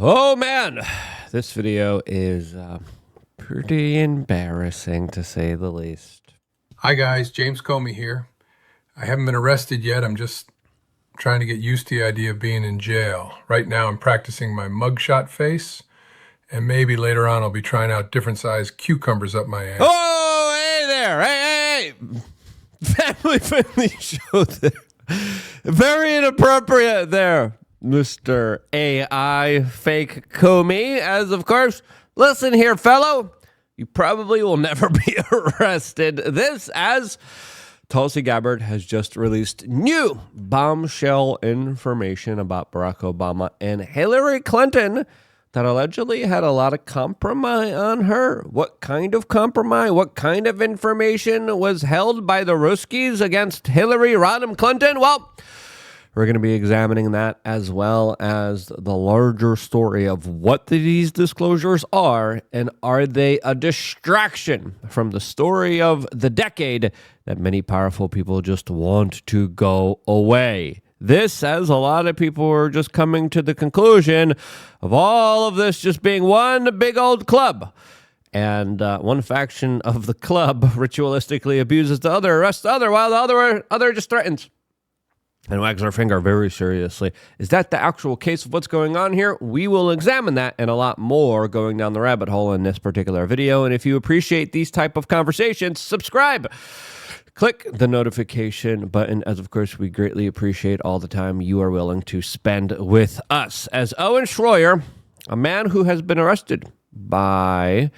Oh man, this video is pretty embarrassing to say the least. Hi guys, James Comey here. I haven't been arrested yet. I'm just trying to get used to the idea of being in jail. Right now I'm practicing my mugshot face, and maybe later on I'll be trying out different sized cucumbers up my ass. Oh, hey there. Hey. Family-friendly show there. Very inappropriate there, Mr. AI fake Comey. As of course, listen here, fellow. You probably will never be arrested. This as Tulsi Gabbard has just released new bombshell information about Barack Obama and Hillary Clinton that allegedly had a lot of compromise on her. What kind of compromise? What kind of information was held by the Ruskies against Hillary Rodham Clinton? Well, we're going to be examining that as well as the larger story of what these disclosures are, and are they a distraction from the story of the decade that many powerful people just want to go away. This, as a lot of people are just coming to the conclusion of all of this just being one big old club. And one faction of the club ritualistically abuses the other, arrests the other, while the other just threatens and wags our finger very seriously. Is that the actual case of what's going on here? We will examine that and a lot more going down the rabbit hole in this particular video. And if you appreciate these type of conversations, subscribe. Click the notification button, as of course we greatly appreciate all the time you are willing to spend with us. As Owen Schroyer, a man who has been arrested by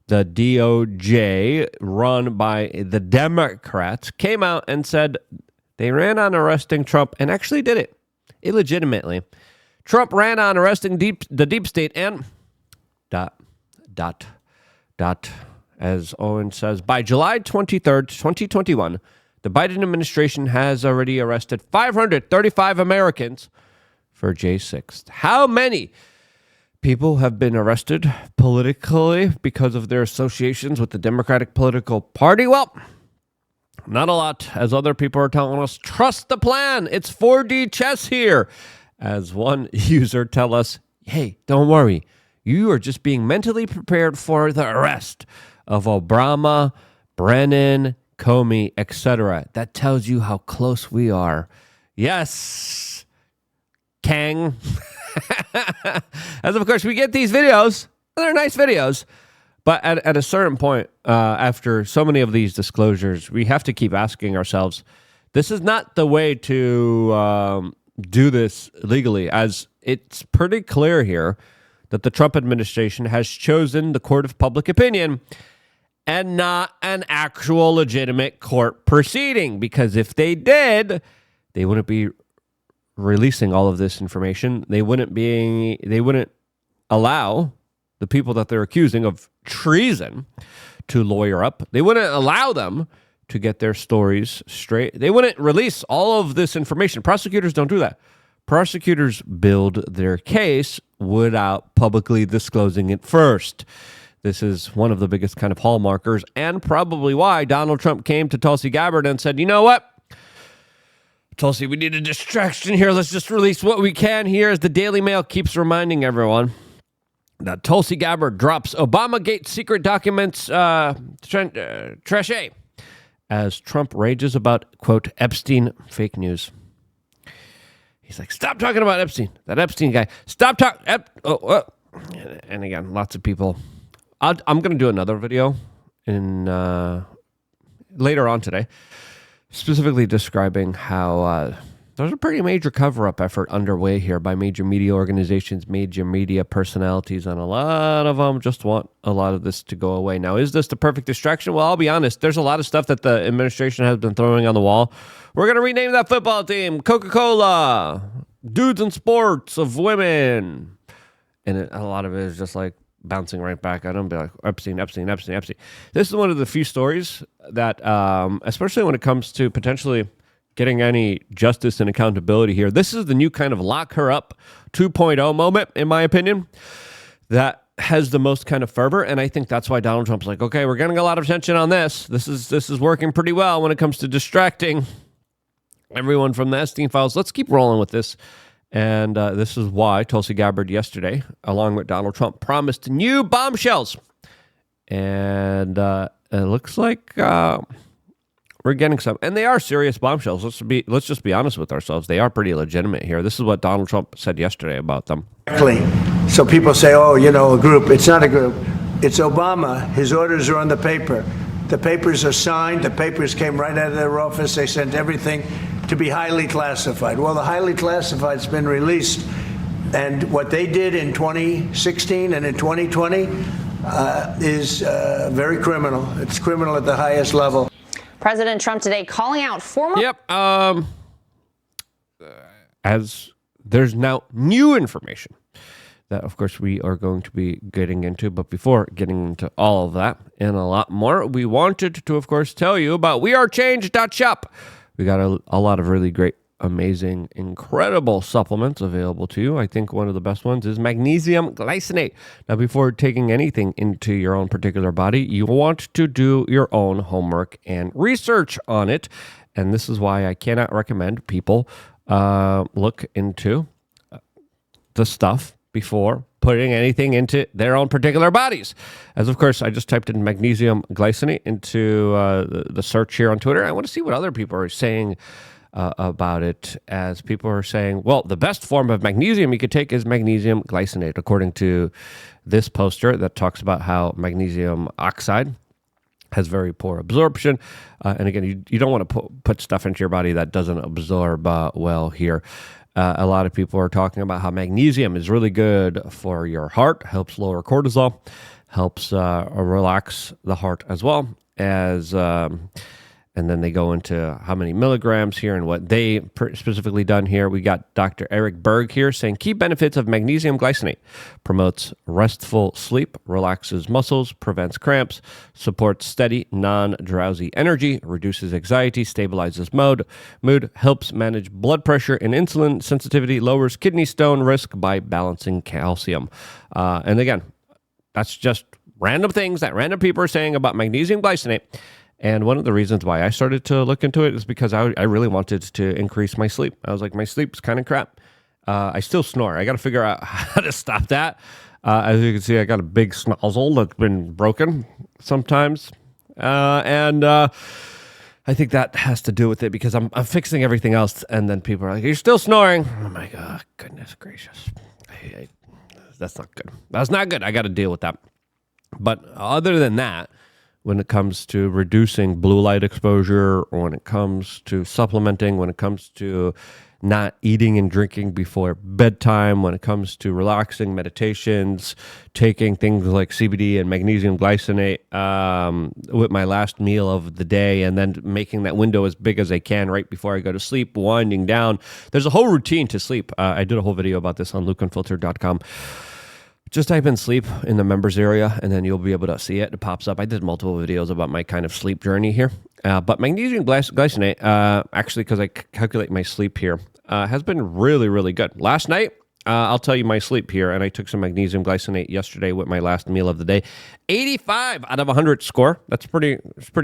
the DOJ run by the Democrats, came out and said they ran on arresting Trump and actually did it illegitimately. Trump ran on arresting the deep state and ... As Owen says, by July 23rd, 2021, the Biden administration has already arrested 535 Americans for J6. How many people have been arrested politically because of their associations with the Democratic political party? Well, not a lot, as other people are telling us. Trust the plan. It's 4D chess here. As one user tell us, hey, don't worry. You are just being mentally prepared for the arrest of Obama, Brennan, Comey, etc. That tells you how close we are. Yes, Kang. As of course, we get these videos. They're nice videos. But at a certain point, after so many of these disclosures, we have to keep asking ourselves, this is not the way to do this legally, as it's pretty clear here that the Trump administration has chosen the court of public opinion and not an actual legitimate court proceeding. Because if they did, they wouldn't be releasing all of this information. They wouldn't allow the people that they're accusing of treason to lawyer up. They wouldn't allow them to get their stories straight. They wouldn't release all of this information. Prosecutors don't do that. Prosecutors build their case without publicly disclosing it first. This is one of the biggest kind of hallmarkers, and probably why Donald Trump came to Tulsi Gabbard and said, you know what, Tulsi, we need a distraction here. Let's just release what we can here, as the Daily Mail keeps reminding everyone that Tulsi Gabbard drops Obamagate secret documents trashe as Trump rages about, quote, Epstein fake news. He's like, stop talking about Epstein, that Epstein guy. Stop talking. And again, lots of people. I'm going to do another video in later on today, specifically describing how there's a pretty major cover-up effort underway here by major media organizations, major media personalities, and a lot of them just want a lot of this to go away. Now, is this the perfect distraction? Well, I'll be honest. There's a lot of stuff that the administration has been throwing on the wall. We're going to rename that football team Coca-Cola, Dudes in Sports of Women. And a lot of it is just like bouncing right back at them, be like, Epstein. This is one of the few stories that, especially when it comes to potentially getting any justice and accountability here, this is the new kind of lock her up 2.0 moment, in my opinion, that has the most kind of fervor. And I think that's why Donald Trump's like, okay, we're getting a lot of attention on this. This is working pretty well when it comes to distracting everyone from the Epstein files. Let's keep rolling with this And this is why Tulsi Gabbard yesterday, along with Donald Trump, promised new bombshells. And it looks like we're getting some. And they are serious bombshells. Let's just be honest with ourselves. They are pretty legitimate here. This is what Donald Trump said yesterday about them. So people say, oh, a group. It's not a group. It's Obama. His orders are on the paper. The papers are signed. The papers came right out of their office. They sent everything to be highly classified. Well, the highly classified's been released. And what they did in 2016 and in 2020 is very criminal. It's criminal at the highest level. President Trump today calling out former... Yep. As there's now new information that, of course, we are going to be getting into. But before getting into all of that and a lot more, we wanted to, of course, tell you about wearechange.shop. We got a lot of really great, amazing, incredible supplements available to you. I think one of the best ones is magnesium glycinate. Now, before taking anything into your own particular body, you want to do your own homework and research on it. And this is why I cannot recommend people look into the stuff before putting anything into their own particular bodies. As of course, I just typed in magnesium glycinate into the search here on Twitter. I want to see what other people are saying about it, as people are saying, well, the best form of magnesium you could take is magnesium glycinate, according to this poster that talks about how magnesium oxide has very poor absorption. And again, you don't want to put stuff into your body that doesn't absorb well here. A lot of people are talking about how magnesium is really good for your heart, helps lower cortisol, helps relax the heart as well as... and then they go into how many milligrams here and what they specifically done here. We got Dr. Eric Berg here saying key benefits of magnesium glycinate: promotes restful sleep, relaxes muscles, prevents cramps, supports steady, non-drowsy energy, reduces anxiety, stabilizes mood, helps manage blood pressure and insulin sensitivity, lowers kidney stone risk by balancing calcium. And again, that's just random things that random people are saying about magnesium glycinate. And one of the reasons why I started to look into it is because I really wanted to increase my sleep. I was like, my sleep's kind of crap. I still snore. I got to figure out how to stop that. As you can see, I got a big snozzle that's been broken sometimes. And I think that has to do with it because I'm fixing everything else. And then people are like, you're still snoring. I'm like, oh, goodness gracious. That's not good. That's not good. I got to deal with that. But other than that, when it comes to reducing blue light exposure, or when it comes to supplementing, when it comes to not eating and drinking before bedtime, when it comes to relaxing meditations, taking things like CBD and magnesium glycinate with my last meal of the day, and then making that window as big as I can right before I go to sleep, winding down. There's a whole routine to sleep. I did a whole video about this on lukeunfiltered.com. Just type in sleep in the members area, and then you'll be able to see it. It pops up. I did multiple videos about my kind of sleep journey here. But magnesium glycinate, actually, because I calculate my sleep here, has been really, really good. Last night, I'll tell you my sleep here, and I took some magnesium glycinate yesterday with my last meal of the day. 85 out of 100 score. It's pretty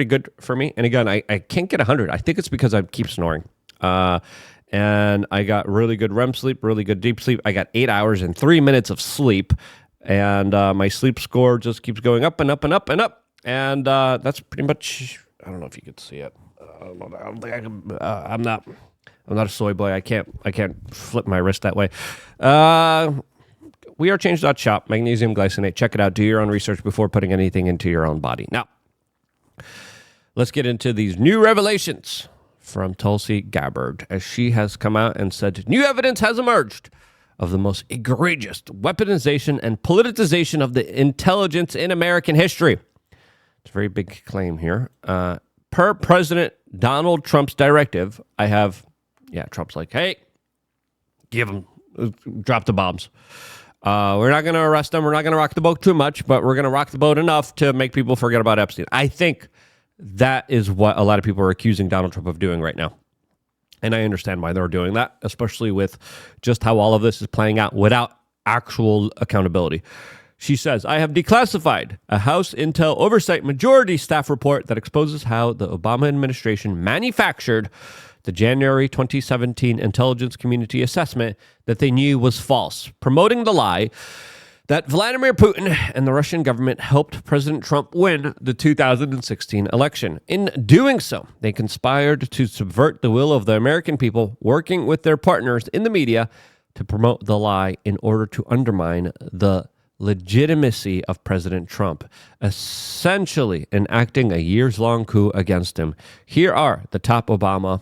good for me. And again, I can't get 100. I think it's because I keep snoring. And I got really good REM sleep, really good deep sleep. I got 8 hours and 3 minutes of sleep. And my sleep score just keeps going up and up and up and up. And that's pretty much, I don't know if you could see it. I don't think I can, I'm not a soy boy. I can't flip my wrist that way. wearechange.shop, magnesium glycinate. Check it out. Do your own research before putting anything into your own body. Now, let's get into these new revelations from Tulsi Gabbard, as she has come out and said new evidence has emerged of the most egregious weaponization and politicization of the intelligence in American history. It's a very big claim here. Per President Donald Trump's directive, Trump's like, hey, drop the bombs. We're not going to arrest them. We're not going to rock the boat too much, but we're going to rock the boat enough to make people forget about Epstein. I think that is what a lot of people are accusing Donald Trump of doing right now. And I understand why they're doing that, especially with just how all of this is playing out without actual accountability. She says, I have declassified a House Intel Oversight Majority staff report that exposes how the Obama administration manufactured the January 2017 intelligence community assessment that they knew was false, promoting the lie that Vladimir Putin and the Russian government helped President Trump win the 2016 election. In doing so, they conspired to subvert the will of the American people, working with their partners in the media to promote the lie in order to undermine the legitimacy of President Trump, essentially enacting a years-long coup against him. Here are the top Obama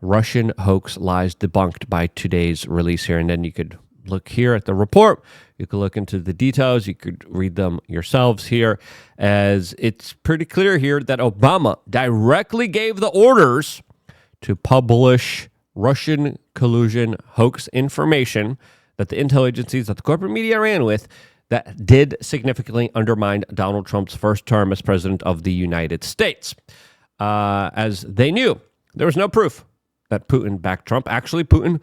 Russian hoax lies debunked by today's release here. And then you could look here at the report. You could look into the details. You could read them yourselves here, as it's pretty clear here that Obama directly gave the orders to publish Russian collusion hoax information that the intel agencies, that the corporate media ran with, that did significantly undermine Donald Trump's first term as president of the United States. As they knew, there was no proof that Putin backed Trump. Actually, Putin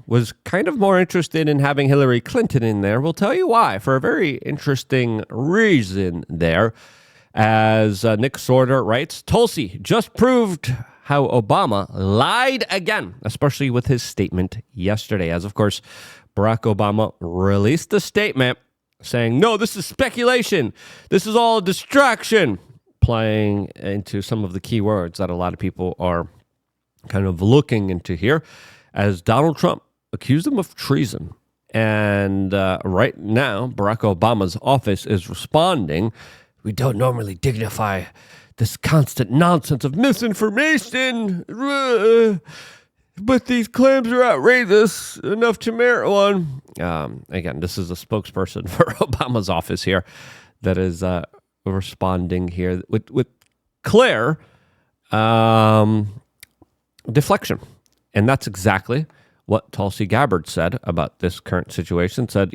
was kind of more interested in having Hillary Clinton in there. We'll tell you why, for a very interesting reason there. As Nick Sorter writes, Tulsi just proved how Obama lied again, especially with his statement yesterday. As, of course, Barack Obama released a statement saying, no, this is speculation. This is all a distraction, playing into some of the key words that a lot of people are kind of looking into here, as Donald Trump accused him of treason. And right now, Barack Obama's office is responding. We don't normally dignify this constant nonsense of misinformation, but these claims are outrageous enough to merit one. Again, this is a spokesperson for Obama's office here that is responding here with clear deflection. And that's exactly what Tulsi Gabbard said about this current situation. Said,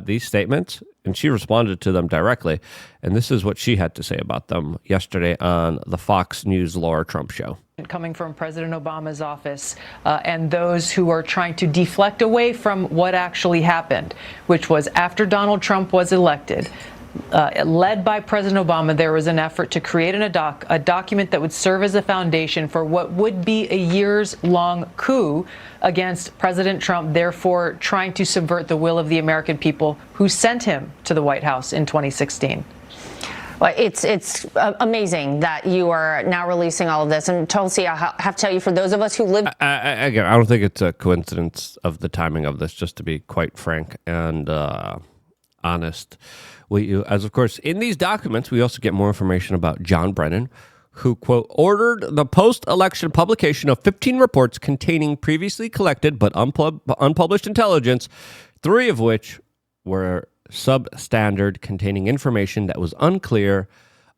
these statements, and she responded to them directly. And this is what she had to say about them yesterday on the Fox News Laura Trump show. Coming from President Obama's office and those who are trying to deflect away from what actually happened, which was after Donald Trump was elected, led by President Obama, there was an effort to create a document that would serve as a foundation for what would be a years-long coup against President Trump, therefore trying to subvert the will of the American people who sent him to the White House in 2016. Well, it's amazing that you are now releasing all of this. And Tulsi, I have to tell you, for those of us who live... Again, I don't think it's a coincidence of the timing of this, just to be quite frank and honest. As of course, in these documents, we also get more information about John Brennan, who, quote, ordered the post-election publication of 15 reports containing previously collected but unpublished intelligence, 3 of which were substandard, containing information that was unclear,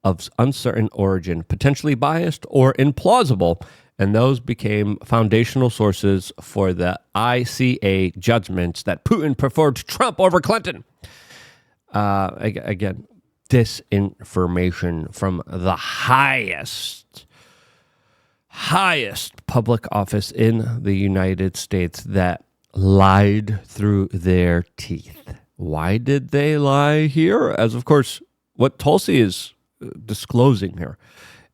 of uncertain origin, potentially biased, or implausible, and those became foundational sources for the ICA judgments that Putin preferred Trump over Clinton. Again, disinformation from the highest public office in the United States that lied through their teeth. Why did they lie here? As of course, what Tulsi is disclosing here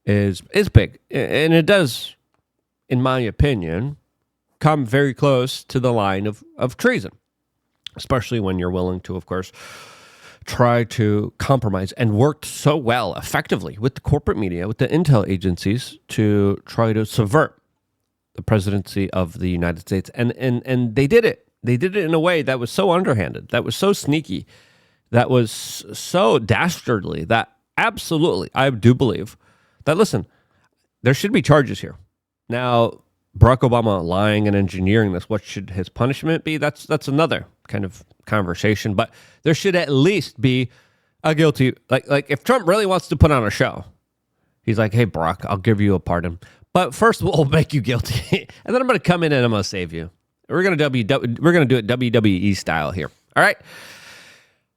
is big, and it does, in my opinion, come very close to the line of treason, especially when you're willing to, of course, try to compromise, and worked so well effectively with the corporate media, with the intel agencies, to try to subvert the presidency of the United States. And they did it. They did it in a way that was so underhanded, that was so sneaky, that was so dastardly, that absolutely, I do believe that, listen, there should be charges here. Now, Barack Obama lying and engineering this, what should his punishment be? That's another kind of conversation, but there should at least be a guilty, like if Trump really wants to put on a show, he's like, hey, Barack, I'll give you a pardon, but first we'll make you guilty, and then I'm going to come in and I'm going to save you. We're going to do it WWE style here. All right.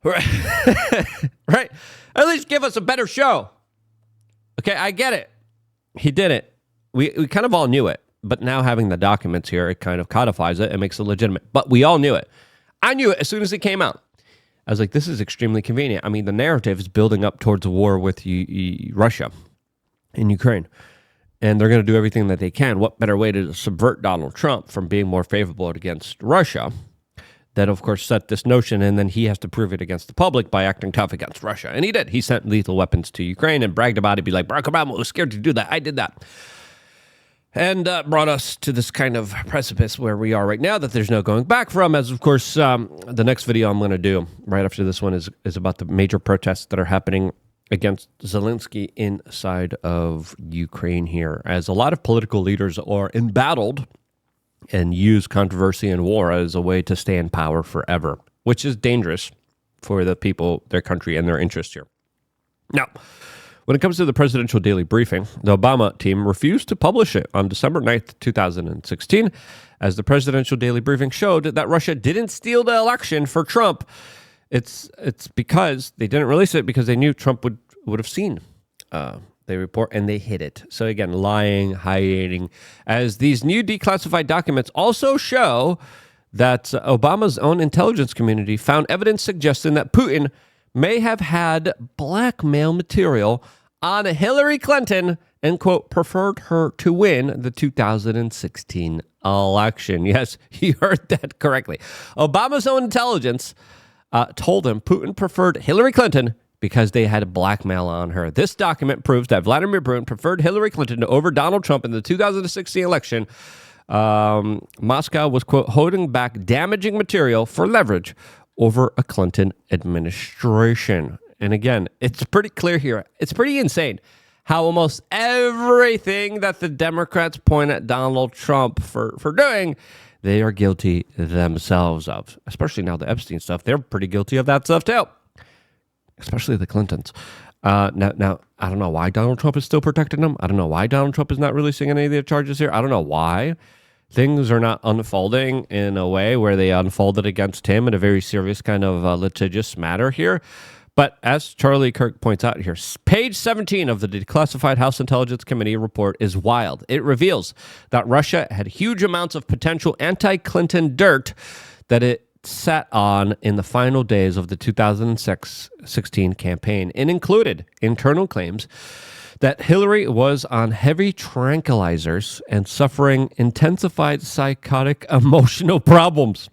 Right. At least give us a better show. Okay. I get it. He did it. We kind of all knew it, but now having the documents here, it kind of codifies it and makes it legitimate, but we all knew it. I knew it as soon as it came out. I was like, this is extremely convenient. I mean, the narrative is building up towards a war with Russia in Ukraine. and they're going to do everything that they can. What better way to subvert Donald Trump from being more favorable against Russia? That, of course, set this notion, and then he has to prove it against the public by acting tough against Russia. And he did. He sent lethal weapons to Ukraine and bragged about it, be like, Barack Obama was scared to do that. I did that. And brought us to this kind of precipice where we are right now that there's no going back from, as, of course, the next video I'm going to do right after this one is about the major protests that are happening against Zelensky inside of Ukraine here, as a lot of political leaders are embattled and use controversy and war as a way to stay in power forever, which is dangerous for the people, their country, and their interests here. Now, when it comes to the presidential daily briefing, the Obama team refused to publish it on December 9th, 2016, as the presidential daily briefing showed that Russia didn't steal the election for Trump. It's because they didn't release it because they knew Trump would have seen they report, and they hid it. So again, lying, hiding, as these new declassified documents also show that Obama's own intelligence community found evidence suggesting that Putin may have had blackmail material on Hillary Clinton and, quote, preferred her to win the 2016 election. Yes, you heard that correctly. Obama's own intelligence told him Putin preferred Hillary Clinton because they had blackmail on her. This document proves that Vladimir Putin preferred Hillary Clinton over Donald Trump in the 2016 election. Moscow was, quote, holding back damaging material for leverage over a Clinton administration. And again, it's pretty clear here. It's pretty insane how almost everything that the Democrats point at Donald Trump for doing, they are guilty themselves of. Especially now the Epstein stuff. They're pretty guilty of that stuff too. Especially the Clintons. Now, I don't know why Donald Trump is still protecting them. I don't know why Donald Trump is not releasing any of the charges here. I don't know why things are not unfolding in a way where they unfolded against him in a very serious kind of litigious matter here. But as Charlie Kirk points out here, page 17 of the declassified House Intelligence Committee report is wild. It reveals that Russia had huge amounts of potential anti-Clinton dirt that it sat on in the final days of the 2016 campaign, and included internal claims that Hillary was on heavy tranquilizers and suffering intensified psychotic emotional problems.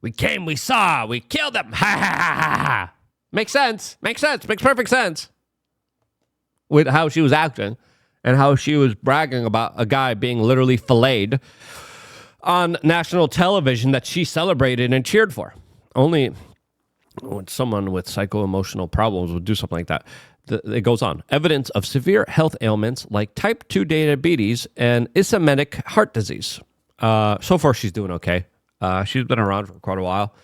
We came, we saw, we killed them. Ha ha ha ha ha. Makes sense. Makes perfect sense with how she was acting and how she was bragging about a guy being literally filleted on national television that she celebrated and cheered for. Only when someone with psycho-emotional problems would do something like that. It goes on. Evidence of severe health ailments like type 2 diabetes and ischemic heart disease. So far, she's doing okay. She's been around for quite a while.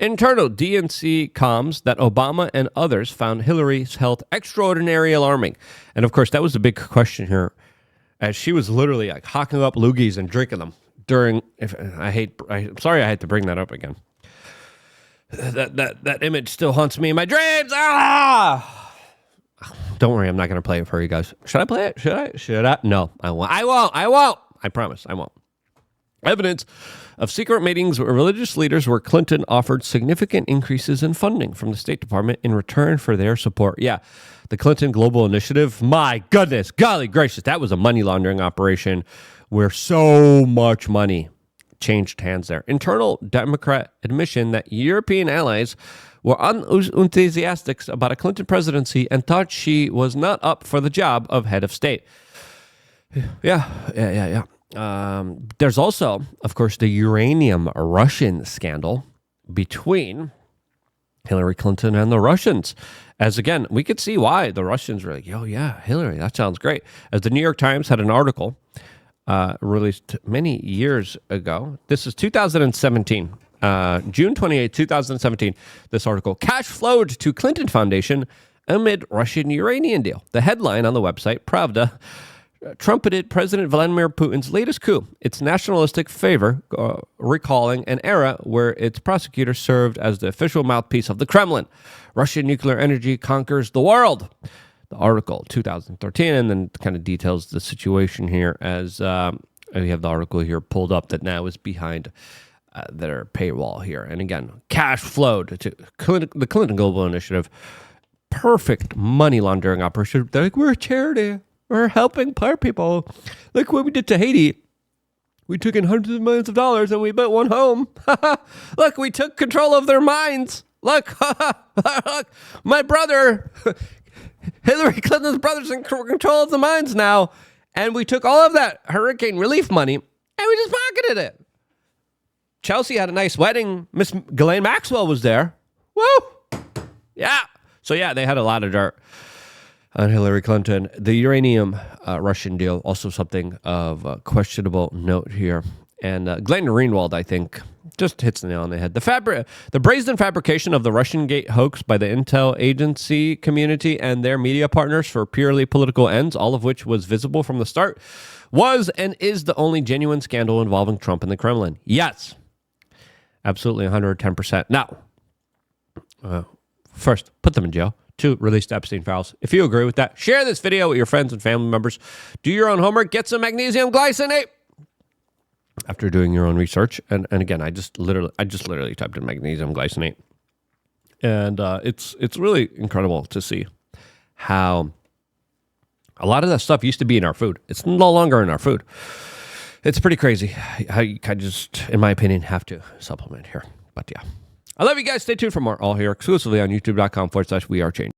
Internal DNC comms that Obama and others found Hillary's health extraordinarily alarming. And of course, that was the big question here, as she was literally like hocking up loogies and drinking them during. I'm sorry I had to bring that up again. That image still haunts me in my dreams. Don't worry, I'm not going to play it for you guys. Should I play it? Should I? No, I won't. I promise, I won't. Evidence of secret meetings with religious leaders where Clinton offered significant increases in funding from the State Department in return for their support. Yeah, the Clinton Global Initiative, my goodness, golly gracious, that was a money laundering operation where so much money changed hands there. Internal Democrat admission that European allies were unenthusiastic about a Clinton presidency and thought she was not up for the job of head of state. Yeah. There's also, of course, the uranium Russian scandal between Hillary Clinton and the Russians. As again, we could see why the Russians were like, oh yeah, Hillary, that sounds great. As the New York Times had an article released many years ago. This is 2017, June 28, 2017. This article, cash flowed to Clinton Foundation amid Russian uranium deal. The headline on the website, Pravda, trumpeted President Vladimir Putin's latest coup, its nationalistic favor, recalling an era where its prosecutor served as the official mouthpiece of the Kremlin. Russian nuclear energy conquers the world. The article, 2013, and then kind of details the situation here as we have the article here pulled up that now is behind their paywall here. And again, cash flowed to the Clinton Global Initiative. Perfect money laundering operation. They're like, we're a charity. We're helping poor people. Look what we did to Haiti. We took in hundreds of millions of dollars and we built one home. Look, we took control of their minds. Look, look, my brother, Hillary Clinton's brother's in control of the mines now. And we took all of that hurricane relief money and we just pocketed it. Chelsea had a nice wedding. Miss Ghislaine Maxwell was there. Woo! Yeah. So, yeah, they had a lot of dirt on Hillary Clinton. The uranium Russian deal, also something of questionable note here. And Glenn Greenwald, I think, just hits the nail on the head. The brazen fabrication of the Russian Gate hoax by the intel agency community and their media partners for purely political ends, all of which was visible from the start, was and is the only genuine scandal involving Trump and the Kremlin. Yes. Absolutely 110%. Now, first, put them in jail. 2, release the Epstein files. If you agree with that, share this video with your friends and family members. Do your own homework. Get some magnesium glycinate after doing your own research. And again, I just literally typed in magnesium glycinate, and it's really incredible to see how a lot of that stuff used to be in our food. It's no longer in our food. It's pretty crazy how you kind of just, in my opinion, have to supplement here. But yeah. I love you guys. Stay tuned for more. All here exclusively on youtube.com/wearechange.